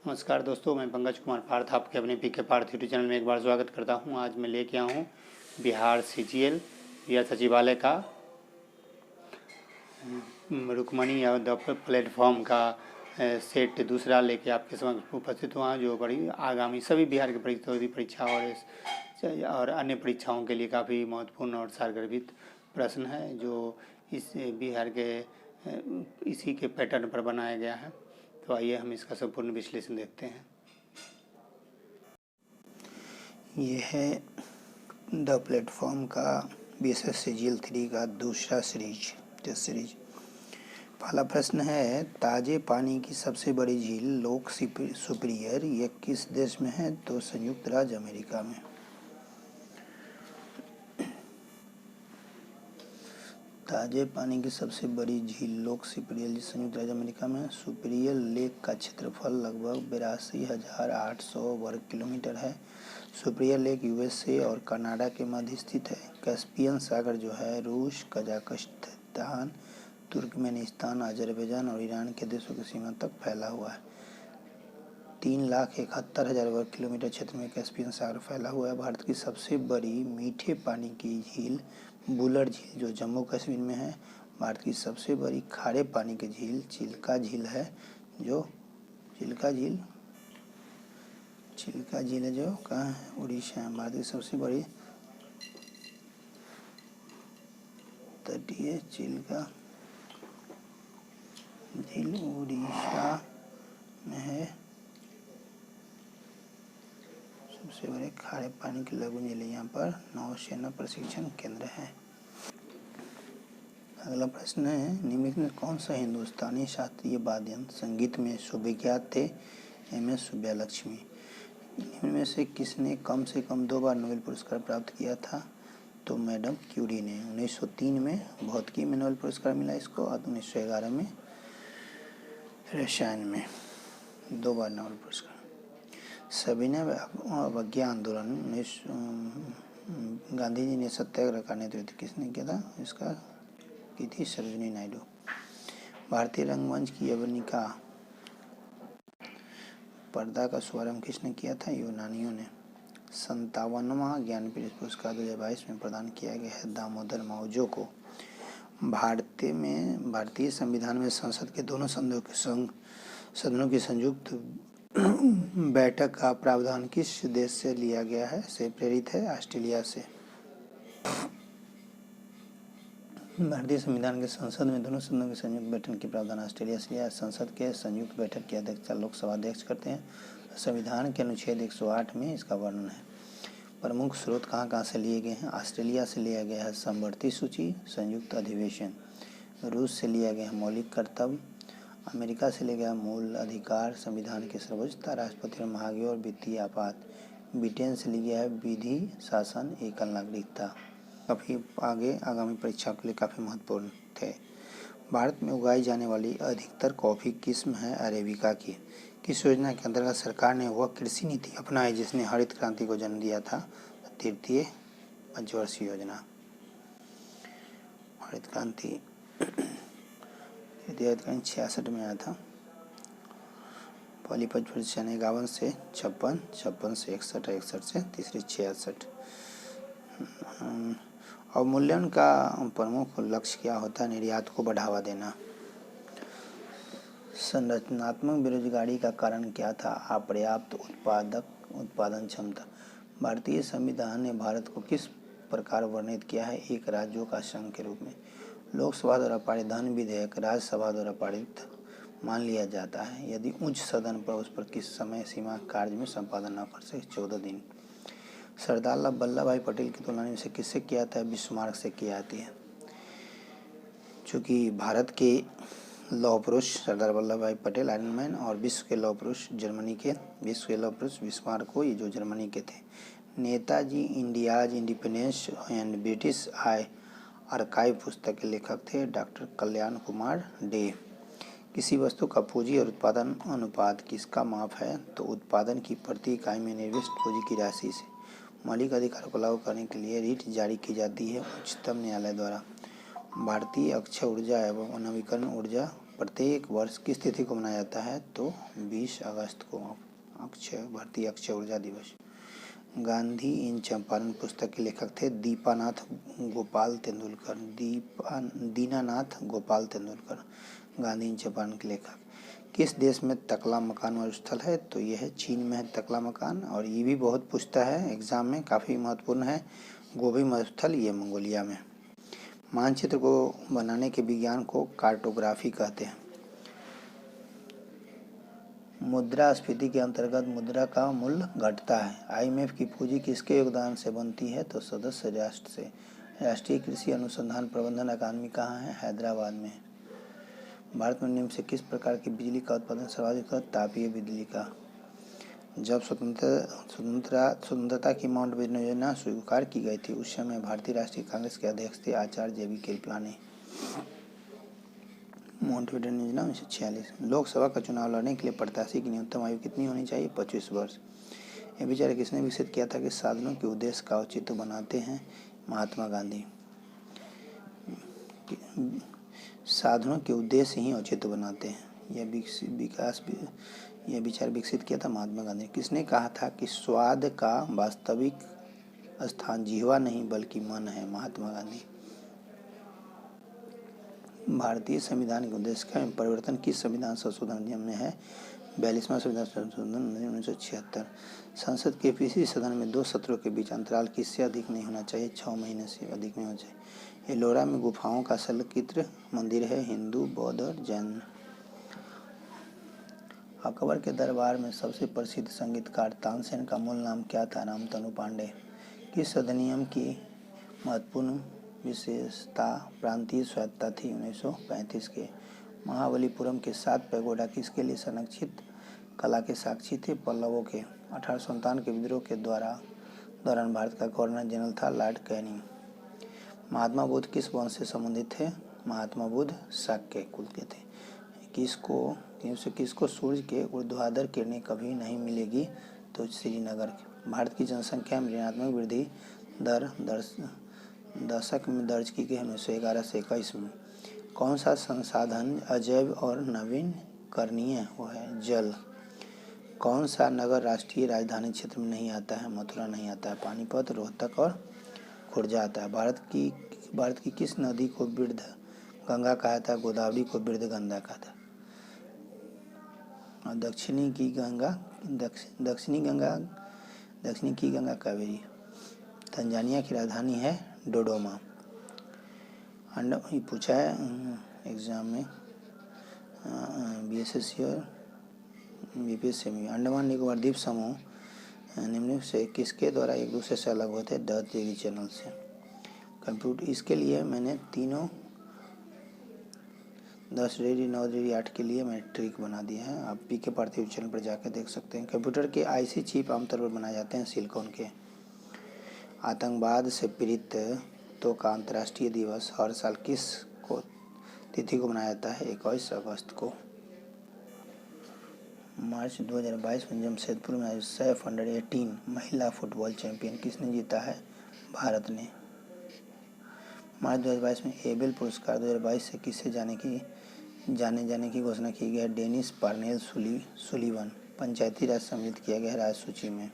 नमस्कार दोस्तों, मैं पंकज कुमार पार्थ आपके अपने पीके पार्थ यूट्यूब चैनल में एक बार स्वागत करता हूं। आज मैं लेके आया हूं बिहार सीजीएल या सचिवालय का रुक्मणी या द प्लेटफॉर्म का सेट दूसरा लेके आपके समक्ष उपस्थित हुआ, जो बड़ी आगामी सभी बिहार की परीक्षा और अन्य परीक्षाओं के लिए काफ़ी महत्वपूर्ण और सारगर्भित प्रश्न है, जो इस बिहार के इसी के पैटर्न पर बनाया गया है। तो आइए हम इसका संपूर्ण विश्लेषण देखते हैं। यह है द प्लेटफॉर्म का BSS सीजीएल 3 का दूसरा टेस्ट सीरीज। पहला प्रश्न है, ताजे पानी की सबसे बड़ी झील लेक सुपीरियर यह किस देश में है? तो संयुक्त राज्य अमेरिका में। ताजे पानी की सबसे बड़ी झील लेक सुपीरियर संयुक्त राज्य अमेरिका में। सुपीरियर लेक का क्षेत्रफल लगभग 82,800 वर्ग किलोमीटर है। सुपीरियर लेक USA और कनाडा के मध्य स्थित है। कैस्पियन सागर जो है रूस, कजाकिस्तान, तुर्कमेनिस्तान, अजरबैजान और ईरान के देशों की सीमा तक फैला हुआ है। 3,71,000 वर्ग किलोमीटर क्षेत्र में कैस्पियन सागर फैला हुआ है। भारत की सबसे बड़ी मीठे पानी की झील बुलर झील जो जम्मू कश्मीर में है। भारत की सबसे बड़ी खारे पानी की झील चिल्का झील है, जो चिल्का झील है जो कहाँ है? उड़ीसा है। भारत की सबसे बड़ी तटीय चिल्का झील उड़ीसा में है। सबसे बड़े खारे पानी की लघु झील यहाँ पर नौसेना प्रशिक्षण केंद्र है। अगला प्रश्न है, निम्नलिखित में कौन सा हिंदुस्तानी शास्त्रीय वाद्य यंत्र संगीत में सुविख्यात थे? MS सुब्बालक्ष्मी। निम्न में से किसने कम से कम 2 बार नोबेल पुरस्कार प्राप्त किया था? तो मैडम क्यूरी ने। 1903 में भौतिकी में नोबेल पुरस्कार मिला इसको, और 1911 में रसायन में 2 बार नोबेल पुरस्कार। सविनय अवज्ञा आंदोलन गांधी जी ने सत्याग्रह का नेतृत्व किसने किया था? इसका की थी सरोजिनी नायडू। भारतीय रंगमंच की यवनिका पर्दा का शुभारंभ किसने किया था? यूनानियों ने। 57वां ज्ञानपीठ पुरस्कार 2022 में प्रदान किया गया है दामोदर मावजो को। भारतीय संविधान में संसद के दोनों सदनों की संयुक्त बैठक का प्रावधान किस देश से लिया गया है? से प्रेरित है ऑस्ट्रेलिया से। भारतीय संविधान के संसद में दोनों सदनों की संयुक्त बैठक की प्रावधान ऑस्ट्रेलिया से लिया है। संसद के संयुक्त बैठक की अध्यक्षता लोकसभा अध्यक्ष करते हैं। संविधान के अनुच्छेद 108 में इसका वर्णन है। प्रमुख स्रोत कहाँ से लिए गए हैं? ऑस्ट्रेलिया से लिया गया है समवर्ती सूची, संयुक्त अधिवेशन। रूस से लिया गया है मौलिक कर्तव्य। अमेरिका से लिया गया मूल अधिकार, संविधान की सर्वोच्चता, राष्ट्रपति और महाभियोग और वित्तीय आपात। ब्रिटेन से लिया गया है विधि, शासन, एकल नागरिकता। काफ़ी आगे आगामी परीक्षा के लिए काफ़ी महत्वपूर्ण थे। भारत में उगाई जाने वाली अधिकतर कॉफ़ी किस्म है अरेबिका की। किस योजना के अंतर्गत सरकार ने वह कृषि नीति अपनाई जिसने हरित क्रांति को जन्म दिया था? तृतीय पंचवर्षीय योजना। हरित क्रांति 66 में आया था। पहली पंचवर्षीय 51 से 56, 56 से 61, 61 से तीसरी 66। अवमूल्यन का प्रमुख लक्ष्य क्या होता है? निर्यात को बढ़ावा देना। संरचनात्मक बेरोजगारी का कारण क्या था? अपर्याप्त उत्पादन क्षमता। भारतीय संविधान ने भारत को किस प्रकार वर्णित किया है? एक राज्यों का संघ के रूप में। लोकसभा द्वारा पारित धन विधेयक राज्यसभा द्वारा पारित मान लिया जाता है यदि उच्च सदन पर उस पर किस समय सीमा कार्य में संपादन न कर सके? 14 दिन। सरदार वल्लभ भाई पटेल की तुलना से किससे किया जाता है? बिस्मार्क से की जाती है। चूँकि भारत के लौह पुरुष सरदार वल्लभ भाई पटेल आयरन मैन और विश्व के लौह पुरुष बिस्मार्क ये जो जर्मनी के थे। Netaji India's independence and British archive पुस्तक के लेखक थे डॉक्टर कल्याण कुमार डे। किसी वस्तु का पूंजी और उत्पादन अनुपात किसका माप है? तो उत्पादन की प्रति इकाई में निर्दिष्ट पूंजी की राशि से। मौलिक अधिकारों को लागू करने के लिए रिट जारी की जाती है उच्चतम न्यायालय द्वारा। भारतीय अक्षय ऊर्जा एवं नवीकरण ऊर्जा प्रत्येक वर्ष किस तिथि को मनाया जाता है? तो 20 अगस्त को भारतीय अक्षय ऊर्जा दिवस। गांधी इन चंपारण पुस्तक के लेखक थे दीनानाथ गोपाल तेंदुलकर। गांधी इन चंपारण के लेखक। किस देश में तकला मकान मरुस्थल है? तो यह है चीन में है तकला मकान। और ये भी बहुत पूछता है एग्जाम में, काफ़ी महत्वपूर्ण है। गोबी मरुस्थल ये मंगोलिया में। मानचित्र को बनाने के विज्ञान को कार्टोग्राफी कहते हैं। मुद्रास्फीति के अंतर्गत मुद्रा का मूल्य घटता है। IMF की पूंजी किसके योगदान से बनती है? तो सदस्य राष्ट्र से। राष्ट्रीय कृषि अनुसंधान प्रबंधन अकादमी कहाँ है? हैदराबाद में। भारत में निम्न से किस प्रकार की बिजली का उत्पादन सर्वाधिक है? तापीय बिजली का। जब स्वतंत्रता की माउंटबेटन योजना स्वीकार की गई थी उस समय भारतीय राष्ट्रीय कांग्रेस के अध्यक्ष थे आचार्य JB कृपलानी। माउंटबेटन योजना 1946। लोकसभा का चुनाव लड़ने के लिए प्रत्याशी की न्यूनतम आयु कितनी होनी चाहिए? 25 वर्ष। यह विचार किसने विकसित किया था कि साधनों के उद्देश्य का औचित्य बनाते हैं? महात्मा गांधी। साधनों के उद्देश्य ही औचित्य बनाते हैं, यह विचार विकसित किया था महात्मा गांधी। किसने कहा था कि स्वाद का वास्तविक स्थान जिह्वा नहीं बल्कि मन है? महात्मा गांधी। भारतीय संविधान के उद्देश्य का परिवर्तन किस संविधान संशोधन अधिनियम में है? 42वां संविधान संशोधन 1976। संसद के किसी सदन में 2 सत्रों के बीच अंतराल किससे अधिक नहीं होना चाहिए? 6 महीने से अधिक नहीं होना चाहिए। एलोरा में गुफाओं का शैलचित्र मंदिर है, हिंदू, बौद्ध और जैन। अकबर के दरबार में सबसे प्रसिद्ध संगीतकार तानसेन का मूल नाम क्या था? रामतनु पांडे। किस अधिनियम की महत्वपूर्ण विशेषता प्रांतीय स्वायत्तता थी? 1935 के। महाबलीपुरम के 7 पैगोडा किसके लिए संरक्षित कला के साक्षी थे? पल्लवों के। 1857 के विद्रोह के दौरान भारत का गवर्नर जनरल था लॉर्ड कैनिंग। महात्मा बुद्ध किस वंश से संबंधित थे? महात्मा बुद्ध शाक्य कुल के थे। किसको सूर्य के ऊर्ध्वाधर किरणें कभी नहीं मिलेगी? तो श्रीनगर। भारत की जनसंख्या में ऋणात्मक वृद्धि दर दशक में दर्ज की गई 1911 से 21 में। कौन सा संसाधन अजैव और नवीकरणीय? वो है जल। कौन सा नगर राष्ट्रीय राजधानी क्षेत्र में नहीं आता है? मथुरा नहीं आता है। पानीपत, रोहतक और खुर्जा आता है। भारत की किस नदी को वृद्ध गंगा कहा था? गोदावरी को वृद्ध गंगा कहा था। और दक्षिणी की गंगा कावेरी। तंजानिया की राजधानी है डोडोमा। ये पूछा है एग्जाम में BSSC और BPSC में। अंडमान निकोबार द्वीप समूह निम्न से किसके द्वारा एक दूसरे से अलग होते हैं? 10 डिग्री चैनल से। कंप्यूटर इसके लिए मैंने तीनों 10 डिग्री 9 डिग्री 8 के लिए मैंने ट्रिक बना दिया है, आप PK पार्थिव चैनल पर जाकर देख सकते हैं। कंप्यूटर के IC चिप आमतौर पर बनाए जाते हैं सिलिकॉन के। आतंकवाद से पीड़ित तो का अंतर्राष्ट्रीय दिवस हर साल किस तिथि को मनाया जाता है? 21 अगस्त को। मार्च 2022 में जमशेदपुर में सैफ अंडर-18 महिला फुटबॉल चैंपियन किसने जीता है? भारत ने। मार्च 2022 में एबेल पुरस्कार 2022 से किसे जाने जाने की घोषणा की गई है? Dennis Parnell Sullivan. Panchayati Raj सम्मिलित किया गया है राज्य सूची में।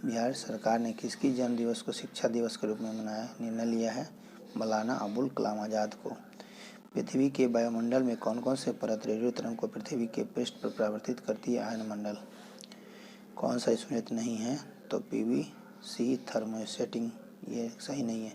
बिहार सरकार ने किसकी जन्म दिवस को शिक्षा दिवस के रूप में निर्णय लिया है? मौलाना अबुल कलाम आज़ाद को। पृथ्वी के वायुमंडल में कौन कौन से परत रेडियो तरंग को पृथ्वी के पृष्ठ पर परावर्तित करती है? आयनमंडल। कौन सा सुनिश्चित नहीं है? तो PVC थर्मोसेटिंग, ये सही नहीं है।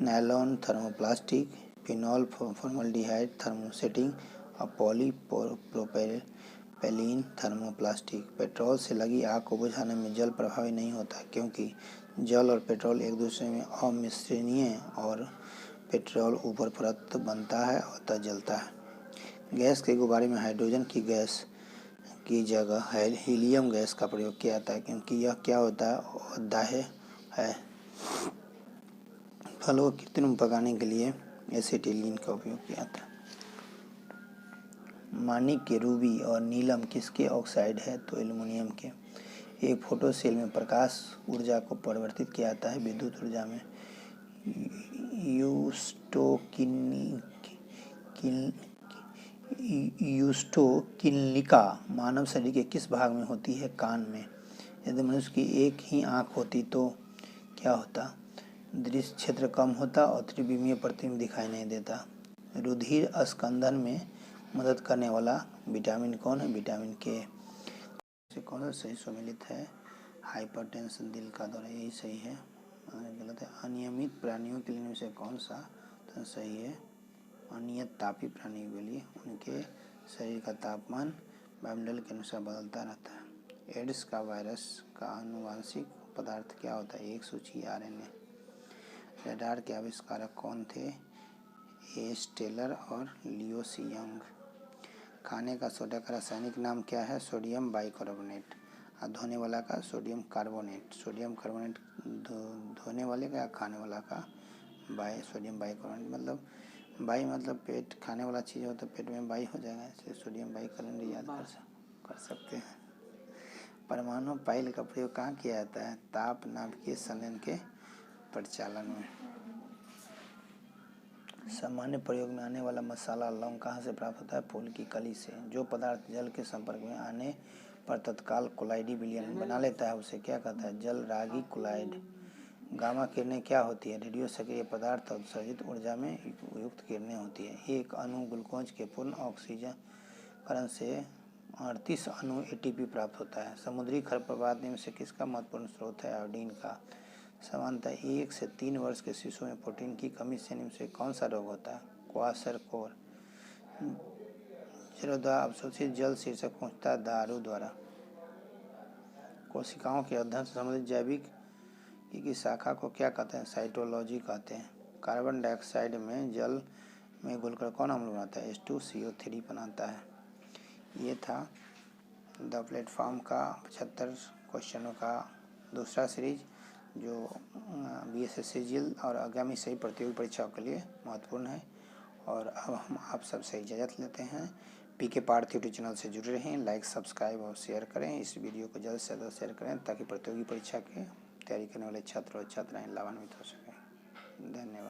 Nylon thermoplastic, phenol formaldehyde thermosetting और पॉलीप्रोपेलीन थर्मोप्लास्टिक। पेट्रोल से लगी आग को बुझाने में जल प्रभावी नहीं होता क्योंकि जल और पेट्रोल एक दूसरे में अमिश्रणीय और पेट्रोल ऊपर परत बनता है और जलता है। गैस के गुब्बारे में हाइड्रोजन की गैस की जगह हीलियम गैस का प्रयोग किया जाता है क्योंकि यह क्या होता है? दाह्य है। फलों को कृत्रिम पकाने के लिए एसिटिलीन का उपयोग किया था। माणिक्य, रूबी और नीलम किसके ऑक्साइड है? तो एल्युमिनियम के। एक फोटो सेल में प्रकाश ऊर्जा को परिवर्तित किया जाता है विद्युत ऊर्जा में। यूस्टोकिनलिका मानव शरीर के किस भाग में होती है? कान में। यदि मनुष्य की एक ही आँख होती तो क्या होता? दृश्य क्षेत्र कम होता और त्रिविमीय प्रतिबिंब दिखाई नहीं देता। रुधिर अस्कंदन में मदद करने वाला विटामिन कौन है? विटामिन के। से कौन सा सही सम्मिलित है? हाइपरटेंशन, दिल का दौरा, यही सही है। गलत है। अनियमित प्राणियों के लिए से कौन सा तो सही है? अनियत तापी प्राणियों के लिए उनके शरीर का तापमान वायुमंडल के अनुसार बदलता रहता है। एड्स का वायरस का आनुवांशिक पदार्थ क्या होता है? एक सूची RNA। रडार के आविष्कारक कौन थे? एस टेलर और लियो सियंग। खाने का सोडा का रासायनिक नाम क्या है? Sodium bicarbonate. और धोने वाला का सोडियम कार्बोनेट। सोडियम कार्बोनेट धोने वाले का या खाने वाला का? Sodium bicarbonate. मतलब बाई मतलब पेट, खाने वाला चीज़ हो तो पेट में बाई हो जाएगा, इसलिए सोडियम बाइकार्बोनेट याद कर सकते हैं। परमाणु पाइल का प्रयोग कहाँ किया जाता है? ताप नाभिकीय संलयन के परिचालन में। सामान्य प्रयोग में आने वाला मसाला लौंग कहाँ से प्राप्त होता है? फूल की कली से। जो पदार्थ जल के संपर्क में आने पर तत्काल कोलाइडी विलयन बना लेता है उसे क्या कहता है? जल रागी क्लोराइड। गामा किरणें क्या होती है? रेडियो सक्रिय पदार्थ और उत्सर्जित ऊर्जा में युक्त किरणें होती है। एक अणु ग्लूकोज के पूर्ण ऑक्सीजनीकरण से 38 अणु ATP प्राप्त होता है। समुद्री खरपतवार में से किसका महत्वपूर्ण स्रोत है? आयोडीन का। सामान्यतः 1 से 3 वर्ष के शिशु में प्रोटीन की कमी से निम्न से कौन सा रोग होता है? क्वाशरकोर। जलों द्वारा अवशोषित जल शीर्षक पहुँचता है दारू द्वारा। कोशिकाओं के अध्ययन से संबंधित जैविक की शाखा को क्या कहते हैं? साइटोलॉजी कहते हैं। कार्बन डाइऑक्साइड में जल में घुलकर कौन अम्ल बनाता है? H2CO3 बनाता है। ये था द प्लेटफॉर्म का 75 क्वेश्चनों का दूसरा सीरीज, जो BSSCGL और आगामी सही प्रतियोगी परीक्षाओं के लिए महत्वपूर्ण है। और अब हम आप सबसे इजाज़त लेते हैं। PK पार्थ यूट्यूब चैनल से जुड़े रहें, लाइक सब्सक्राइब और शेयर करें। इस वीडियो को ज़्यादा से ज़्यादा शेयर करें ताकि प्रतियोगी परीक्षा की तैयारी करने वाले छात्र और छात्राएँ लाभान्वित हो सकें। धन्यवाद।